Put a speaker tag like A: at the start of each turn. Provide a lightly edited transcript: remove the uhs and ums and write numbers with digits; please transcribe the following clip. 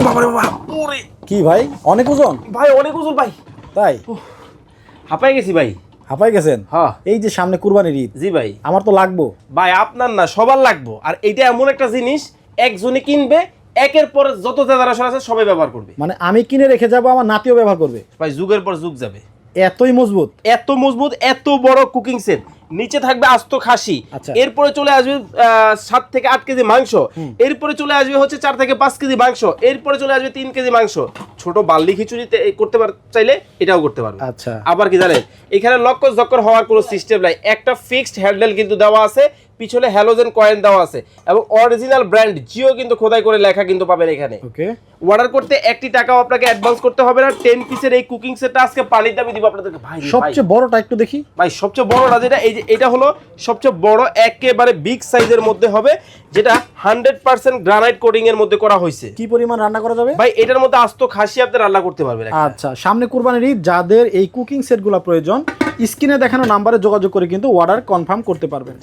A: বাবা রে বাবা, ওরে
B: কি ভাই অনেক ওজন?
A: ভাই অনেক ওজন ভাই,
B: তাই
A: হাঁপাই গেছি ভাই।
B: হাঁপাই গেছেন?
A: হ্যাঁ
B: এই যে সামনে কুরবানির ঈদ,
A: জি ভাই।
B: আমার তো লাগবো।
A: ভাই আপনার না সবার লাগবো, আর এটা এমন একটা জিনিস একজনে কিনবে একের পর যত জেনারেশন আছে সবাই ব্যবহার করবে।
B: মানে আমি কিনে রেখে যাবো, আমার নাতিও ব্যবহার করবে?
A: ভাই যুগের পর যুগ যাবে।
B: এতই মজবুত?
A: এত মজবুত, এত বড় কুকিং সেট, নিচে থাকবে আস্ত খাসি,
B: আচ্ছা।
A: এরপরে চলে আসবে 7 থেকে 8 কেজি মাংস, এরপরে চলে আসবে হচ্ছে 4 থেকে 5 কেজি মাংস, এরপরে চলে আসবে 3 কেজি মাংস। ছোট বার্লি খিচুড়ি করতে চাইলে এটাও করতে পারবে।
B: আচ্ছা।
A: আবার কি জানেন, এখানে লক্কর জক্কর হওয়ার কোনো সিস্টেম নাই, একটা ফিক্সড হ্যান্ডেল কিন্তু দেওয়া আছে, পিছনে হ্যালোজেন কয়েন দেওয়া আছে, এবং অরিজিনাল ব্র্যান্ড জিও কিন্তু খোদাই করে লেখা কিন্তু পাবেন এখানে।
B: ওকে।
A: অর্ডার করতে 1 টাকাও আপনাকে অ্যাডভান্স করতে হবে না। 10 পিসের এই কুকিং সেটটা আজকে পানির দামে দিব আপনাদেরকে। ভাই
B: সবচেয়ে বড়টা একটু দেখি
A: ভাই, সবচেয়ে বড়টা যেটা, এই যে এটা হলো সবচেয়ে বড়, একেবারে বিগ সাইজের মধ্যে হবে, যেটা 100% গ্রানাইট কোটিং এর মধ্যে করা হয়েছে।
B: কি পরিমাণ রান্না করা যাবে
A: ভাই এটার মধ্যে আস্ত খাসি আপনি রান্না করতে পারবেন।
B: আচ্ছা, সামনে কুরবানির ঈদ, যাদের এই কুকিং সেটগুলো প্রয়োজন স্ক্রিনে দেখানো নাম্বারে যোগাযোগ করে কিন্তু অর্ডার কনফার্ম করতে পারবেন।